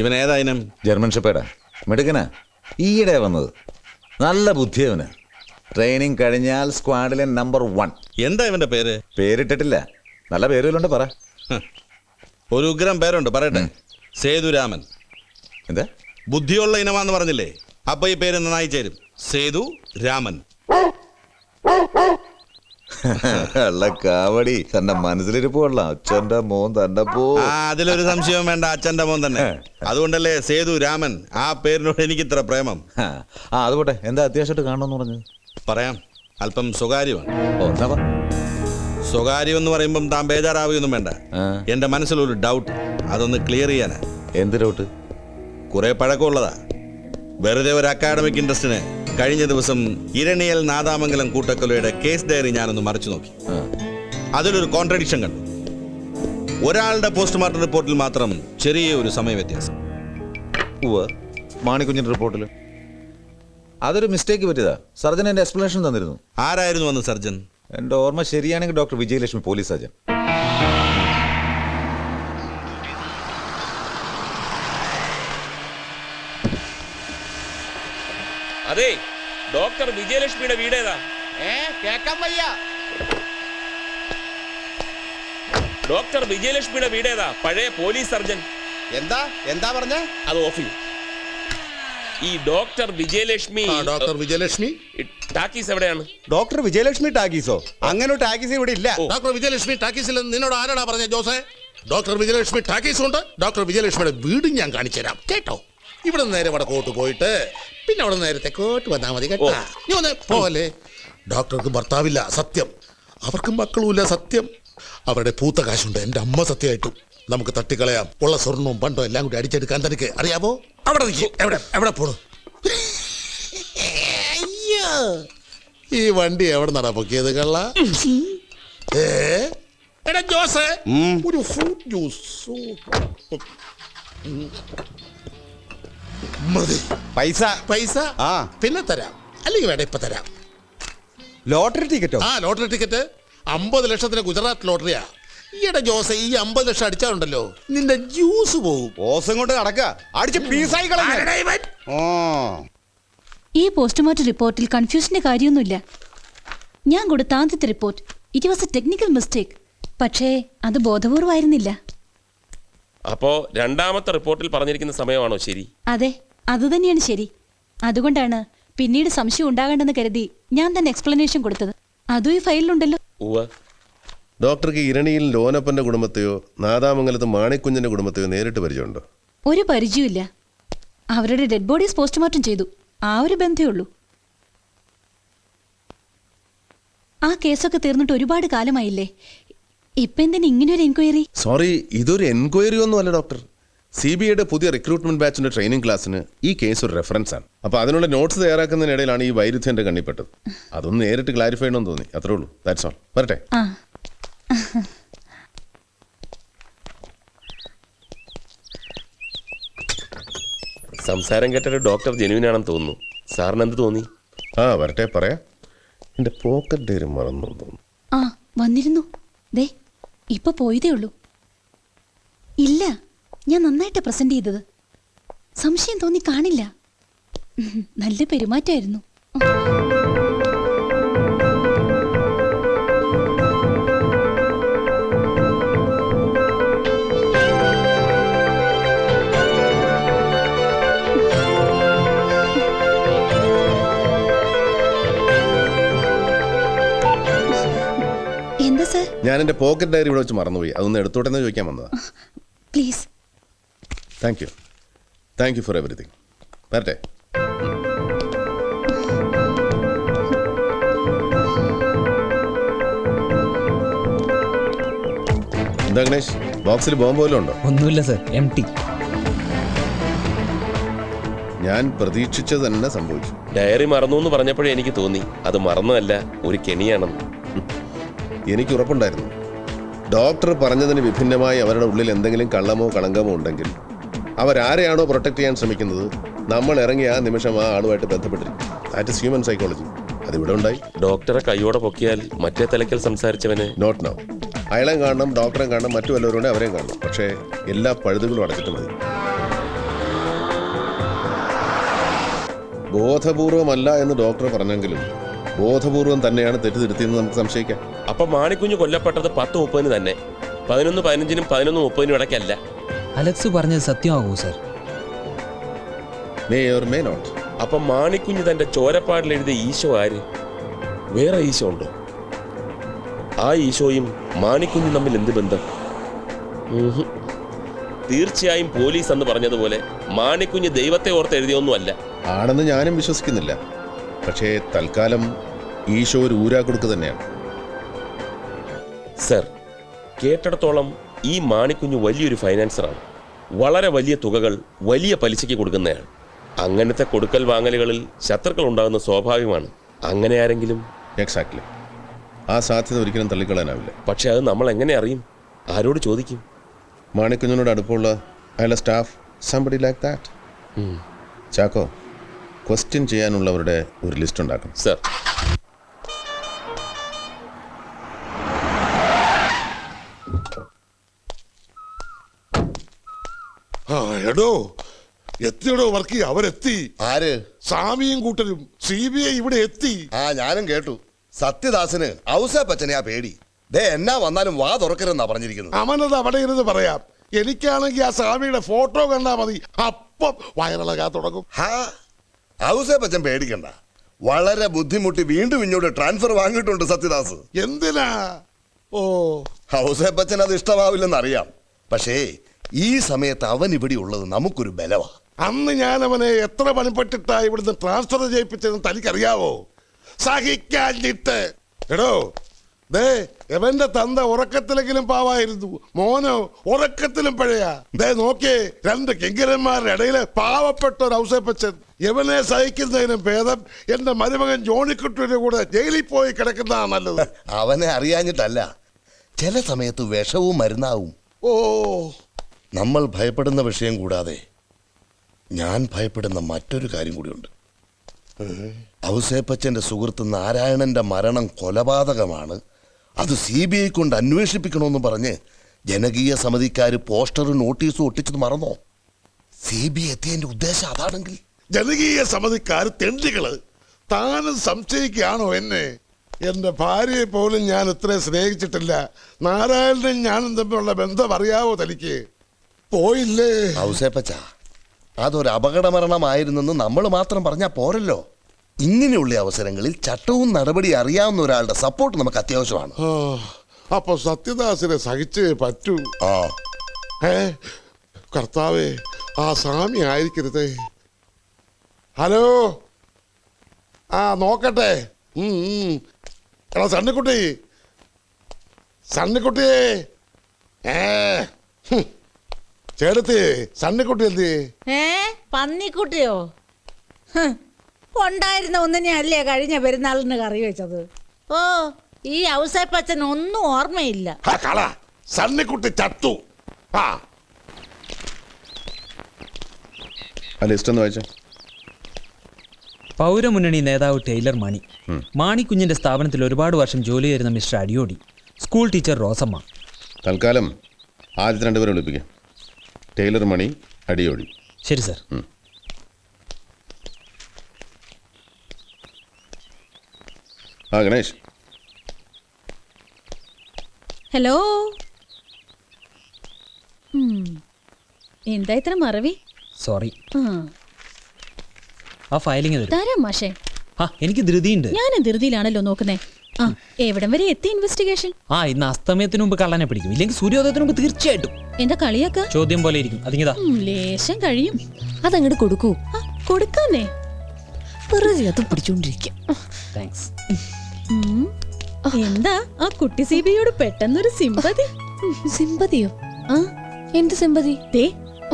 ഇവൻ ഏതാ ഇനം? ജർമ്മൻ ഷെപ്പേർഡാ. മിടുക്കനാ, ഈയിടെ വന്നത്. നല്ല ബുദ്ധിയവന്. ട്രെയിനിങ് കഴിഞ്ഞാൽ സ്ക്വാഡിലെ നമ്പർ 1. എന്താ ഇവന്റെ പേര്? പേരിട്ടിട്ടില്ല, നല്ല പേരുകളുണ്ട്. പറ. ഒരു ഉഗ്രം പേരുണ്ട്, പറയട്ടെ. സേതുരാമൻ. എന്താ? ബുദ്ധിയുള്ള ഇനമാന്ന് പറഞ്ഞില്ലേ, അപ്പൊ ഈ പേര് നന്നായി ചേരും. സേതു രാമൻ. അല്ല കാവടി, തന്റെ മനസ്സിലിരിപ്പ് കൊള്ളാം. അച്ഛന്റെ മോൻ തന്നെ പോ. അതിലൊരു സംശയവും വേണ്ട, അച്ഛന്റെ മോൻ തന്നെ. അതുകൊണ്ടല്ലേ സേതു രാമൻ. ആ പേരിനോട് എനിക്ക് ഇത്ര പ്രേമം. അത് പോട്ടെ, എന്താ അത്യാവശ്യമായിട്ട് കാണണമെന്ന് പറഞ്ഞത്? പറയാം, അല്പം സ്വകാര്യമാണ്. ഓ, എന്താ? സ്വകാര്യം എന്ന് പറയുമ്പം താൻ ബേജാറാവുകയൊന്നും വേണ്ട. എന്റെ മനസ്സിലൊരു ഡൗട്ട്, അതൊന്ന് ക്ലിയർ ചെയ്യാനാ. എന്ത് ഡൗട്ട്? കുറെ പഴക്കമുള്ളതാ. വെറുതെ ഒരു അക്കാഡമിക് ഇൻട്രസ്റ്റിന് കഴിഞ്ഞ ദിവസം ഇരണിയൽ നാദാമംഗലം കൂട്ടക്കൊലയുടെ കേസ് ഡയറി ഞാനൊന്ന് മറിച്ചു നോക്കി. അതിലൊരു കോൺട്രഡിക്ഷൻ കണ്ടു. ഒരാളുടെ പോസ്റ്റ്മോർട്ടം റിപ്പോർട്ടിൽ മാത്രം ചെറിയ ഒരു സമയ വ്യത്യാസം. മാണിക്കുഞ്ഞിന്റെ റിപ്പോർട്ടിൽ അതൊരു മിസ്റ്റേക്ക് പറ്റിയതാ. സർജൻ എന്റെ എക്സ്പ്ലനേഷൻ തന്നിരുന്നു. ആരായിരുന്നു അന്ന് സർജൻ? എന്റെ ഓർമ്മ ശരിയാണെങ്കിൽ ഡോക്ടർ വിജയലക്ഷ്മി, പോലീസ് സർജൻ. അതെ, ഡോക്ടർ വിജയലക്ഷ്മിയുടെ വീട് ഏതാ? കേക്കാൻ വയ്യ. ഡോക്ടർ വിജയലക്ഷ്മിയുടെ വീട് ഏതാ? പഴയ പോലീസ് സർജൻ. എന്താ പറഞ്ഞ? അത് ഓഫ് ചെയ്യും. ഈ doctor Vijayalakshmi. Doctor Vijayalakshmi talkies എവിടെയാണ്? ഡോക്ടർ വിജയലക്ഷ്മി ടാക്കീസോ? അങ്ങനെ ഒരു ടാക്കീസ് ഇവിടെ ഇല്ല. ഡോക്ടർ വിജയലക്ഷ്മി ടാക്കീസിൽ നിന്നോട് ആരാടാ പറഞ്ഞ ജോസേ? ഡോക്ടർ വിജയലക്ഷ്മി ടാക്കീസ് ഉണ്ട്. ഡോക്ടർ വിജയലക്ഷ്മിയുടെ വീടും ഞാൻ കാണിച്ചു തരാം, കേട്ടോ? ഇവിടെ നേരെ വടക്കോട്ട് പോയിട്ട് പിന്നെ അവിടെ നേരെ തെക്കോട്ട് വന്നാൽ മതി, കേട്ടോ? നീ ഒന്ന് പോലെ. ഡോക്ടർക്ക് ഭർത്താവില്ല, സത്യം. അവർക്ക് മക്കളുമില്ല, സത്യം. അവരുടെ പൂത്ത കാശുണ്ട്, എൻ്റെ അമ്മ സത്യമായിട്ടും. നമുക്ക് തട്ടിക്കളയാം. ഉള്ള സ്വർണവും പണ്ടോ എല്ലാം കൂടി അടിച്ചെടുക്കാൻ തനിക്ക് അറിയാമോ? അവിടെ നിൽക്കും. എവിടെ പോണു? അയ്യോ, ഈ വണ്ടി എവിടെ നടാ പൊക്കിയത് കള്ള? എടാ ജോസേ, ഒരു ഫ്രൂട്ട് ജ്യൂസ് മതി. പൈസ പിന്നെ തരാം, അല്ലെങ്കിൽ വേണ്ട ഇപ്പൊ തരാം. ലോട്ടറി ടിക്കറ്റോ? ലോട്ടറി ടിക്കറ്റ് 50 ലക്ഷത്തിന് ഗുജറാത്ത് ലോട്ടറിയാ. ഈയിടെ ജോസെ, ഈ 50 ലക്ഷം അടിച്ചാലുണ്ടല്ലോ നിന്റെ ജ്യൂസ് പോകും. ഓസം കൊണ്ട് നടക്കുക, അടിച്ച് പീസായി കളഞ്ഞ. ഈ പോസ്റ്റ്മോർട്ടം റിപ്പോർട്ടിൽ കൺഫ്യൂഷന്റെ കാര്യമൊന്നുമില്ല. ഞാൻ കൊടുത്ത ആദ്യത്തെ report it was A technical mistake. പക്ഷേ അത് ബോധപൂർവമായിരുന്നില്ല. അപ്പോ രണ്ടാമത്തെ റിപ്പോർട്ടിൽ പറഞ്ഞിരിക്കുന്ന സമയമാണോ ശരി? അതെ, അതുതന്നെയാണ് ശരി. അതുകൊണ്ടാണ് പിന്നീട് സംശയം ഉണ്ടാകണ്ടെന്ന് കരുതി ഞാൻ തന്നെ എക്സ്പ്ലനേഷൻ കൊടുത്തത്. അതും ഈ ഫയലിലുണ്ടല്ലോ. ഡോക്ടർക്ക് ഇരണിയിൽ ലോനപ്പന്റെ കുടുംബത്തെയോ നാദാമംഗലത്ത് മാണിക്കുഞ്ഞിന്റെ കുടുംബത്തെയോ നേരിട്ട് പരിചയമുണ്ടോ? ഒരു പരിചയമില്ല. അവരുടെ ഡെഡ് ബോഡീസ് പോസ്റ്റ്മോർട്ടം ചെയ്തു, ആ ഒരു ബന്ധമേ ഉള്ളൂ. ആ കേസൊക്കെ തീർന്നിട്ട് ഒരുപാട് കാലമായില്ലേ, ഇപ്പൊ എന്തിനാ ഇങ്ങനെയൊരു എൻക്വയറി? സോറി, ഇതൊരു എൻക്വയറി ഒന്നും അല്ല ഡോക്ടർ. CBIയുടെ പുതിയ റിക്രൂട്ട്മെന്റ് ബാച്ചിന്റെ ട്രെയിനിങ് ക്ലാസ്സിന് ഈ കേസ് ഒരു റെഫറൻസ് ആണ്. അപ്പൊ അതിനുള്ള നോട്ട്സ് തയ്യാറാക്കുന്നതിനിടയിലാണ് ഈ വൈരുദ്ധ്യം എന്റെ കണ്ണിപ്പെട്ടത്. അതൊന്ന് നേരിട്ട് ക്ലാരിഫൈ ചെയ്യണമെന്ന് തോന്നി, അത്രേ ഉള്ളൂ. That's all. വരട്ടെ. സംസാരം കേട്ടൊരു ഡോക്ടർ ജെന്യൂൻ ആണെന്ന് തോന്നുന്നു. സാറിന് എന്ത് തോന്നി? വരട്ടെ, പറയാം. എന്റെ പോക്കറ്റ് ഡയറി മറന്നു തോന്നുന്നു. വന്നിരുന്നു. ദേ ഇപ്പൊ പോയതേ ഉള്ളൂ. ഇല്ല, ഞാൻ നന്നായിട്ട് പ്രസന്റ് ചെയ്തത്. സംശയം തോന്നി കാണില്ല. നല്ല പെരുമാറ്റമായിരുന്നു. എന്താ സാർ? ഞാൻ എന്റെ പോക്കറ്റ് ഡയറി ഇവിടെ വെച്ച് മറന്നുപോയി. അതൊന്ന് എടുത്തോട്ടെന്ന് ചോദിക്കാൻ വന്നതാ. Please. Thank you for everything. വരട്ടെ. എന്താ ഗണേഷ്, ബോക്സിൽ ബോംബ് പോലും ഉണ്ടോ? ഒന്നുമില്ല സർ, എംപ്റ്റി. ഞാൻ പ്രതീക്ഷിച്ചത് തന്നെ സംഭവിച്ചു. ഡയറി മറന്നു എന്ന് പറഞ്ഞപ്പോഴേ എനിക്ക് തോന്നി അത് മറന്നതല്ല, ഒരു കെണിയാണെന്ന്. എനിക്ക് ഉറപ്പുണ്ടായിരുന്നു. ഡോക്ടർ പറഞ്ഞതിന് വിഭിന്നമായി അവരുടെ ഉള്ളിൽ എന്തെങ്കിലും കള്ളമോ കളങ്കമോ ഉണ്ടെങ്കിൽ അവരാരെയാണോ പ്രൊട്ടക്ട് ചെയ്യാൻ ശ്രമിക്കുന്നത്, നമ്മൾ ഇറങ്ങിയ ആ നിമിഷം ആ ആളുമായിട്ട് ബന്ധപ്പെട്ടിരിക്കും. That is human psychology. അതിവിടെ ഉണ്ടായി. ഡോക്ടറെ കൈയോടെ പൊക്കിയാൽ മറ്റേ തലയ്ക്കൽ സംസാരിച്ചവന് നോട്ട് നൗ. അയാളെയും കാണണം, ഡോക്ടറെ കാണണം, മറ്റു വല്ലവരുണ്ട് അവരെയും കാണണം. പക്ഷേ എല്ലാ പഴുതുകളും അടച്ചിട്ട് മതി. ബോധപൂർവമല്ല എന്ന് ഡോക്ടർ പറഞ്ഞെങ്കിലും ബോധപൂർവം തന്നെയാണ് തെറ്റ് തിരുത്തിയെന്ന് നമുക്ക് സംശയിക്കാം. അപ്പൊ മാണിക്കുഞ്ഞ് കൊല്ലപ്പെട്ടത് 10:30 തന്നെ, 11:15 11:30 ഇടയ്ക്കല്ല. അലക്സ് പറഞ്ഞത് സത്യമാകൂ sir? May or may not. അപ്പൊ മാണിക്കുഞ്ഞ് തന്റെ ചോരപ്പാടിൽ എഴുതിയ ഈശോ ആര്? വേറെ ഈശോ ഉണ്ടോ? ആ ഈശോയും മാണിക്കുഞ്ഞും തമ്മിൽ എന്ത് ബന്ധം? തീർച്ചയായും പോലീസ് എന്ന് പറഞ്ഞതുപോലെ മാണിക്കുഞ്ഞ് ദൈവത്തെ ഓർത്ത് എഴുതിയൊന്നുമല്ല. ആണെന്ന് ഞാനും വിശ്വസിക്കുന്നില്ല. പക്ഷേ തൽക്കാലം ഈശോ ഒരു ഊരാക്കുടുക്ക് തന്നെയാണ്. സർ, കേട്ടിടത്തോളം ഈ മാണിക്കുഞ്ഞ് വലിയൊരു ഫൈനാൻസറാണ്. വളരെ വലിയ തുകകൾ വലിയ പലിശയ്ക്ക് കൊടുക്കുന്നതാണ്. അങ്ങനത്തെ കൊടുക്കൽ വാങ്ങലുകളിൽ ശത്രുക്കൾ ഉണ്ടാകുന്ന സ്വാഭാവികമാണ്. അങ്ങനെ ആരെങ്കിലും? എക്സാക്ട്ലി. ആ സാധ്യത ഒരിക്കലും തള്ളിക്കളയാനാവില്ല. പക്ഷെ അത് നമ്മൾ എങ്ങനെ അറിയും? ആരോട് ചോദിക്കും? മാണിക്കുഞ്ഞിനോട് അടുപ്പമുള്ള അയാളുടെ staff, somebody like that. Chacko, question ചെയ്യാനുള്ളവരുടെ ഒരു ലിസ്റ്റ് ഉണ്ടാക്കണം. സർ. എടോ എത്തിയടോ വർക്കി, അവരെത്തി. ആര്? സ്വാമിയും കൂട്ടരും CBI ഇവിടെ എത്തി. ഞാനും കേട്ടു. സത്യദാസന് ഔസേപ്പച്ചനെയാ പേടി. ദേ എന്നാ വന്നാലും വാ തുറക്കരുതെന്നാ പറഞ്ഞിരിക്കുന്നത്. അവനത് അവിടെ ഇരുന്ന് പറയാം. എനിക്കാണെങ്കിൽ ആ സ്വാമിയുടെ ഫോട്ടോ കണ്ടാ മതി, അപ്പം വയറിളകാൻ തുടങ്ങും. ഔസേപ്പച്ചൻ പേടിക്കണ്ട. വളരെ ബുദ്ധിമുട്ടി വീണ്ടും ഇങ്ങോട്ട് ട്രാൻസ്ഫർ വാങ്ങിയിട്ടുണ്ട് സത്യദാസ്. എന്തിനാ? ഓ, ഔസേപ്പച്ചൻ അത് ഇഷ്ടമാവില്ലെന്നറിയാം. പക്ഷേ ഈ സമയത്ത് അവൻ ഇവിടെ ഉള്ളത് നമുക്കൊരു ബലവാ. അന്ന് ഞാൻ അവനെ എത്ര പണിപ്പെട്ടിട്ടാ ഇവിടുന്ന് ട്രാൻസ്ഫർ ചെയ്യിപ്പിച്ചതെന്ന് തനിക്കറിയാവോ? സഹിക്കാഞ്ഞിട്ട്. എടോ, ദേ എവന്റെ തന്ത ഉറക്കത്തിലെങ്കിലും പാവായിരുന്നു, മോനോ ഉറക്കത്തിലും പഴയാ. ദേ നോക്കിയേ, 2 കിങ്കരന്മാരുടെ ഇടയിലെ പാവപ്പെട്ട ഒരു ഔസേപ്പച്ചൻ. എവനെ സഹിക്കുന്നതിനും ഭേദം എന്റെ മരുമകൻ ജോണിക്കുട്ടിയുടെ കൂടെ ജയിലിൽ പോയി കിടക്കുന്നതാണ് നല്ലത്. അവനെ അറിയാഞ്ഞിട്ടല്ല, ചില സമയത്ത് വിഷവും മരുന്നാവും. ഓ, നമ്മൾ ഭയപ്പെടുന്ന വിഷയം കൂടാതെ ഞാൻ ഭയപ്പെടുന്ന മറ്റൊരു കാര്യം കൂടിയുണ്ട്. ഔസേപ്പച്ചന്റെ സുഹൃത്ത് നാരായണന്റെ മരണം കൊലപാതകമാണ്, അത് CBI കൊണ്ട് അന്വേഷിപ്പിക്കണമെന്ന് പറഞ്ഞ് ജനകീയ സമിതിക്കാര് പോസ്റ്ററും നോട്ടീസും ഒട്ടിച്ചത് മറന്നോ? CBI എത്തിയതിന്റെ ഉദ്ദേശം അതാണെങ്കിൽ? ജനകീയ സമിതിക്കാർ തെണ്ടികള്. താനും സംശയിക്കുകയാണോ എന്നെ? എന്റെ ഭാര്യയെ പോലും ഞാൻ ഇത്രയും സ്നേഹിച്ചിട്ടില്ല. നാരായണനും ഞാനും തമ്മിലുള്ള ബന്ധം അറിയാവോ തനിക്ക്? പോയില്ലേ? ഔസേപ്പച്ച, അതൊരു അപകടമരണമായിരുന്നെന്ന് നമ്മൾ മാത്രം പറഞ്ഞാൽ പോരല്ലോ. ഇങ്ങനെയുള്ള അവസരങ്ങളിൽ ചട്ടവും നടപടി അറിയാവുന്ന ഒരാളുടെ സപ്പോർട്ട് നമുക്ക് അത്യാവശ്യമാണ്. അപ്പൊ സത്യദാസിനെ സഹിച്ചേ പറ്റൂ. കർത്താവേ, ആ സ്വാമി ആയിരിക്കരുതേ. ഹലോ, നോക്കട്ടെ. എടാ സണ്ണിക്കുട്ടി, സണ്ണിക്കുട്ടിയേ, ചേട്ടത്തി, സണ്ണിക്കുട്ടി എന്തി? പന്നിക്കുട്ടിയോ? ഉണ്ടായിരുന്ന ഒന്നിനെ അല്ലേ കഴിഞ്ഞ പെരുന്നാളിന് കറി വെച്ചത്. ഓ, ഈ ഔസേപ്പച്ചൻ ഒന്നും ഓർമ്മയില്ല. സണ്ണിക്കുട്ടി ചത്തു. ആ ലിസ്റ്റ് ഒന്ന് വായിച്ചേ. പൗരമുന്നണി നേതാവ് ടൈലർ മണി, മാണിക്കുഞ്ഞിന്റെ സ്ഥാപനത്തിൽ ഒരുപാട് വർഷം ജോലി ചെയ്യുന്ന mister Adiyodi, school teacher Rosamma. തൽക്കാലം ആദ്യത്തെ 2 പേരെ വിളിപ്പിക്കാം. ടൈലർ മണി, അടിയോടി. ശരി സർ. ഗണേഷ്. ഹലോ. എന്താ ഇത്ര മറവി? സോറി. ആ ഫയലിംഗ് തരാം മാഷേ. എനിക്ക് ധൃതിയുണ്ട്. ഞാനും ധൃതിയിലാണല്ലോ നോക്കുന്നേ. എവിടം വരെ എത്തി ഇൻവെസ്റ്റിഗേഷൻ? ഇന്ന് അസ്തമയത്തിന് മുമ്പ് കള്ളനെ പിടിക്കും, ഇല്ലെങ്കിൽ സൂര്യോദയത്തിന് മുമ്പ് തീർച്ചയായിട്ടും. എന്താ കളിയാക്ക? ചോദ്യം പോലെ ഇരിക്കും. അതിങ്ങതാ ലേശം കഴിയും. അതങ്ങോട്ട് കൊടുക്കൂ. കൊടുക്കാന്നേ, വെറുതെ അത് പിടിച്ചോണ്ടിരിക്കും. താങ്ക്സ്. എന്താ ആ കുട്ടി CBIയോട് പെട്ടെന്നൊരു സിമ്പതി? സിമ്പതിയോ? എന്ത് സിമ്പതി?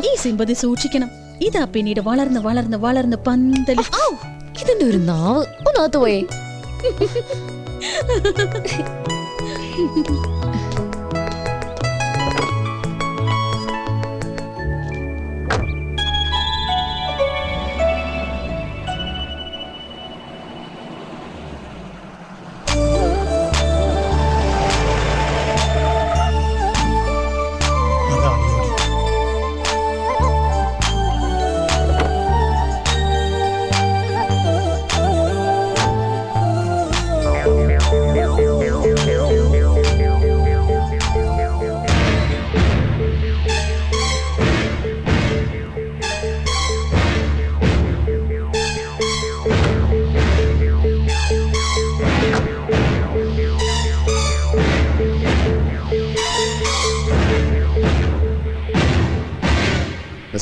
ഈ സിമ്പതി സൂക്ഷിക്കണം. ഇതാ പിന്നീട് വളർന്ന് വളർന്ന് വളർന്ന് പന്തലി. ഇതിന്റെ ഒരു നാവ് ഒന്നകത്ത് പോയേ.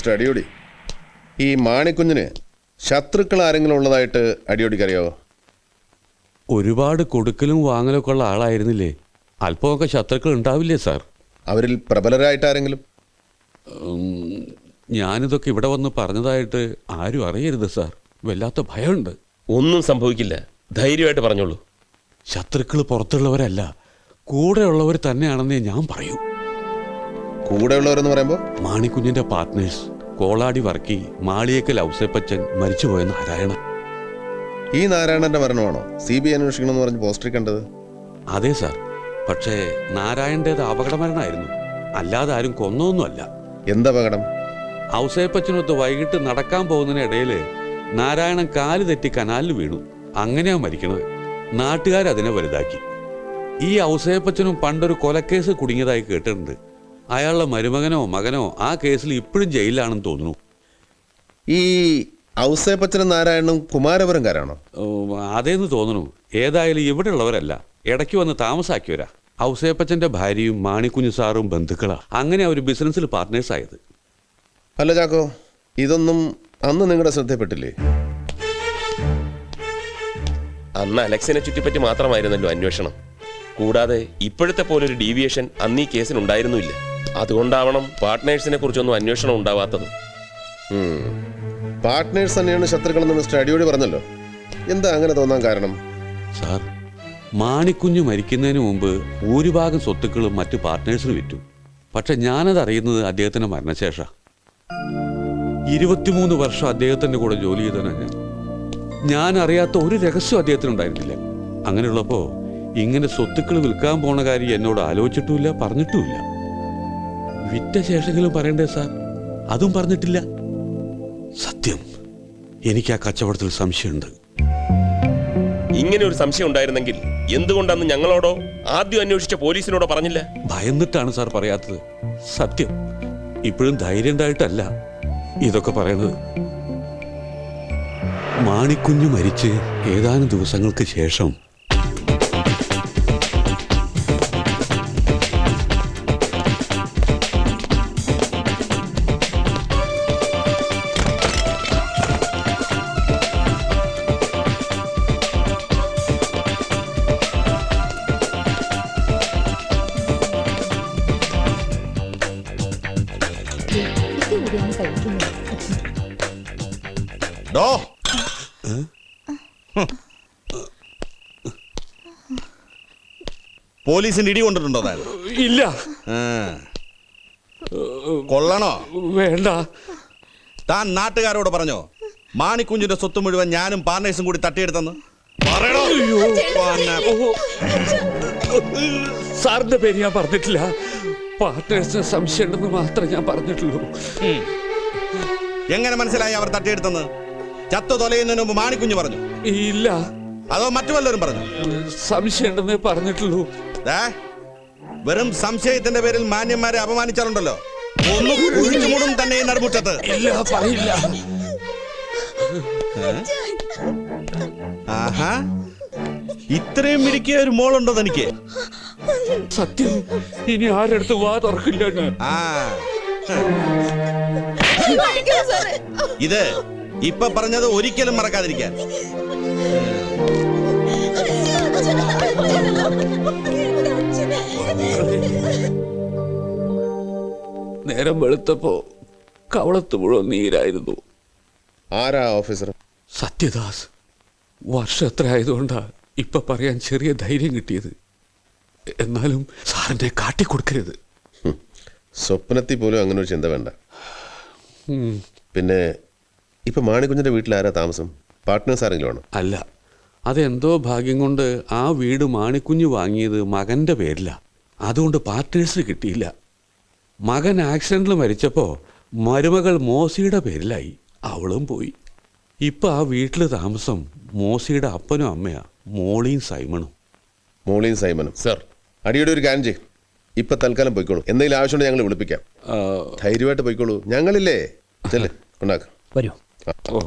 മിസ്റ്റർ അടിയോടി, ഈ മാണിക്കുഞ്ഞിന് ശത്രുക്കൾ ആരെങ്കിലും ഉള്ളതായിട്ട് അടിയോടിക്ക് അറിയാവോ? ഒരുപാട് കൊടുക്കലും വാങ്ങലൊക്കെ ഉള്ള ആളായിരുന്നില്ലേ? അല്പമൊക്കെ ശത്രുക്കൾ ഉണ്ടാവില്ലേ സാർ? അവരിൽ പ്രബലരായിട്ട് ആരെങ്കിലും? ഞാനിതൊക്കെ ഇവിടെ വന്ന് പറഞ്ഞതായിട്ട് ആരും അറിയരുത് സാർ. വല്ലാത്ത ഭയമുണ്ട്. ഒന്നും സംഭവിക്കില്ല, ധൈര്യമായിട്ട് പറഞ്ഞോളൂ. ശത്രുക്കൾ പുറത്തുള്ളവരല്ല, കൂടെയുള്ളവർ തന്നെയാണെന്നേ ഞാൻ പറയൂ. കൂടെയുള്ളവരെന്ന് പറയുമ്പോൾ മാണിക്കുഞ്ഞിന്റെ പാർട്ട്നേഴ്സ് കോളാടി വർക്കി, മാളിയേക്കൽ ഔസേപ്പച്ചൻ, മരിച്ചുപോയ നാരായണ. ഈ നാരായണന്റെ മരണമാണോ CBI അന്വേഷിക്കണമെന്ന് പറഞ്ഞ് പോസ്റ്ററിൽ കണ്ടത്? അതെ സാർ, പക്ഷേ നാരായണൻ്റേത് അപകടമരണമായിരുന്നു, അല്ലാതെ ആരും കൊന്നൊന്നുമല്ല. എന്തപകടം? ഔസേപ്പച്ചനൊത്ത് വൈകിട്ട് നടക്കാൻ പോകുന്നതിനിടയിൽ നാരായണൻ കാല് തെറ്റി കനാലിൽ വീണു. അങ്ങനെയാ മരിക്കണത്. നാട്ടുകാരതിനെ വലുതാക്കി. ഈ ഔസേപ്പച്ചനും പണ്ടൊരു കൊലക്കേസ് കുടുങ്ങിയതായി കേട്ടിട്ടുണ്ട്. അയാളുടെ മരുമകനോ മകനോ ആ കേസിൽ ഇപ്പോഴും ജയിലിലാണെന്ന് തോന്നുന്നു. ഈ ഔസേപ്പച്ചനും നാരായണനും കുമാരപുരംകാരാണോ? അതേന്ന് തോന്നുന്നു. ഏതായാലും ഇവിടെ ഉള്ളവരല്ല, ഇടയ്ക്ക് വന്ന് താമസാക്കിയവരാ. ഔസേപ്പച്ചന്റെ ഭാര്യയും മാണിക്കുഞ്ഞു സാറും ബന്ധുക്കളാ. അങ്ങനെ അവർ ബിസിനസ്സിൽ പാർട്ട്നേഴ്സ് ആയത്. അല്ല ചാക്കോ, ഇതൊന്നും അന്ന് നിങ്ങളുടെ ശ്രദ്ധയിൽപ്പെട്ടില്ലേ? അന്ന് അലക്സിനെ ചുറ്റിപ്പറ്റി മാത്രമായിരുന്നല്ലോ അന്വേഷണം. കൂടാതെ ഇപ്പോഴത്തെ പോലൊരു ഡീവിയേഷൻ അന്ന് ഈ കേസിനുണ്ടായിരുന്നില്ല. അതുകൊണ്ടാവണം പാർട്ട്നേഴ്സിനെ കുറിച്ചൊന്നും അന്വേഷണം ഉണ്ടാവാത്തത്. പാർട്ട്നേഴ്സ് തന്നെയാണ് ശത്രുക്കളെന്ന് മിസ്റ്റർ അടിയോടി പറഞ്ഞല്ലോ. എന്താ അങ്ങനെ തോന്നാൻ കാരണം? സാർ, മാണിക്കുഞ്ഞ് മരിക്കുന്നതിന് മുമ്പ് ഭൂരിഭാഗം സ്വത്തുക്കളും മറ്റു പാർട്ട്നേഴ്സിന് വിറ്റു. പക്ഷെ ഞാനത് അറിയുന്നത് അദ്ദേഹത്തിന്റെ മരണശേഷം. 23 വർഷം അദ്ദേഹത്തിന്റെ കൂടെ ജോലി ചെയ്തവനാണ് ഞാൻ അറിയാത്ത ഒരു രഹസ്യം അദ്ദേഹത്തിനുണ്ടായിരുന്നില്ല. അങ്ങനെയുള്ളപ്പോ ഇങ്ങനെ സ്വത്തുക്കൾ വിൽക്കാൻ പോണ കാര്യം എന്നോട് ആലോചിച്ചിട്ടുമില്ല, പറഞ്ഞിട്ടുമില്ല. വിറ്റ ശേഷമെങ്കിലും പറയണ്ടേ സാർ? അതും പറഞ്ഞിട്ടില്ല. സത്യം, എനിക്ക് ആ കച്ചവടത്തിൽ സംശയമുണ്ട്. ഇങ്ങനെ ഒരു സംശയം ഉണ്ടായിരുന്നെങ്കിൽ എന്തുകൊണ്ടന്ന് ഞങ്ങളോടോ ആദ്യം അന്വേഷിച്ച പോലീസിനോടോ പറഞ്ഞില്ല? ഭയന്നിട്ടാണ് സാർ പറയാത്തത്. സത്യം, ഇപ്പോഴും ധൈര്യം ഉണ്ടായിട്ടല്ല ഇതൊക്കെ പറയുന്നത്. മാണിക്കുഞ്ഞ് മരിച്ച് ഏതാനും ദിവസങ്ങൾക്ക് ശേഷം പോലീസിന്റെ ഇടി കൊണ്ടിട്ടുണ്ടോ താൻ? ഇല്ല. കൊള്ളണോ? വേണ്ട. താൻ നാട്ടുകാരോട് പറഞ്ഞോ മാണിക്കുഞ്ഞിന്റെ സ്വത്ത് മുഴുവൻ ഞാനും പാർട്ട്നേഴ്സും കൂടി തട്ടിയെടുത്തെന്ന്? പറയണോ? സാറിന്റെ പേര് ഞാൻ പറഞ്ഞിട്ടില്ല. പാർട്ട്നേഴ്സിന് സംശയം ഉണ്ടെന്ന് മാത്രമേ ഞാൻ പറഞ്ഞിട്ടുള്ളൂ. എങ്ങനെ മനസ്സിലായി അവർ തട്ടിയെടുത്തെന്ന്? ചത്തു തൊലയുന്നതിന് മുമ്പ് മാണിക്കുഞ്ഞ് പറഞ്ഞു? ഇല്ല. അതോ മറ്റു വല്ലവരും പറഞ്ഞു? സംശയം ഉണ്ടെന്നേ പറഞ്ഞിട്ടുള്ളൂ. വെറും സംശയത്തിന്റെ പേരിൽ മാന്യന്മാരെ അപമാനിച്ചാലുണ്ടല്ലോ, ഒന്ന് കുഴിച്ചുമൂടും തന്നെ ഈ നടുമുറ്റത്ത്. ഇല്ല, പറയില്ല. ആഹാ, ഇത്രയും മിടുക്കിയ ഒരു മോളുണ്ടോ തനിക്ക്? സത്യം, ഇനി ആരെടുത്ത് വാ തുറക്കില്ല ഞാൻ. ഇത് ഇപ്പൊ പറഞ്ഞത് ഒരിക്കലും മറക്കാതിരിക്കാൻ. നേരം വെളുത്തപ്പോ കവളത്ത് മുഴുവൻ നീരായിരുന്നു. ആരാ ഓഫീസർ? സത്യദാസ്. വർഷം എത്ര ആയതുകൊണ്ടാ ഇപ്പൊ പറയാൻ ചെറിയ ധൈര്യം കിട്ടിയത്. എന്നാലും സാറിനെ കാട്ടിക്കൊടുക്കരുത്. സ്വപ്നത്തിൽ പോലും അങ്ങനെ ഒരു ചിന്ത വേണ്ട. പിന്നെ ഇപ്പൊ മാണിക്കുഞ്ഞിന്റെ വീട്ടിൽ ആരാ താമസം? പാർട്ട്നേഴ്സ് ആരെങ്കിലും ആണോ? അല്ല, അതെന്തോ ഭാഗ്യം കൊണ്ട് ആ വീട് മാണിക്കുഞ്ഞ് വാങ്ങിയത് മകന്റെ പേരില. അതുകൊണ്ട് പാർട്ട്നേഴ്സിന് കിട്ടിയില്ല. മകൻ ആക്സിഡന്റിൽ മരിച്ചപ്പോ മരുമകൾ മോസിയുടെ പേരിലായി. അവളും പോയി. ഇപ്പൊ ആ വീട്ടില് താമസം മോസിയുടെ അപ്പനും അമ്മയാ, മോളിയും സൈമണും. മോളിയും സൈമനും? സർ, അടിയുടെ ഒരു കാര്യം ചെയ്യും. ഇപ്പൊ തൽക്കാലം പോയിക്കോളൂ. എന്തെങ്കിലും ആവശ്യമുണ്ടെങ്കിൽ ഞങ്ങൾ വിളിപ്പിക്കാം. ധൈര്യമായിട്ട് പോയിക്കോളൂ. ഞങ്ങളില്ലേ? ചെല്ലേ, ഉണ്ടാക്കാം. വരൂ. ഓ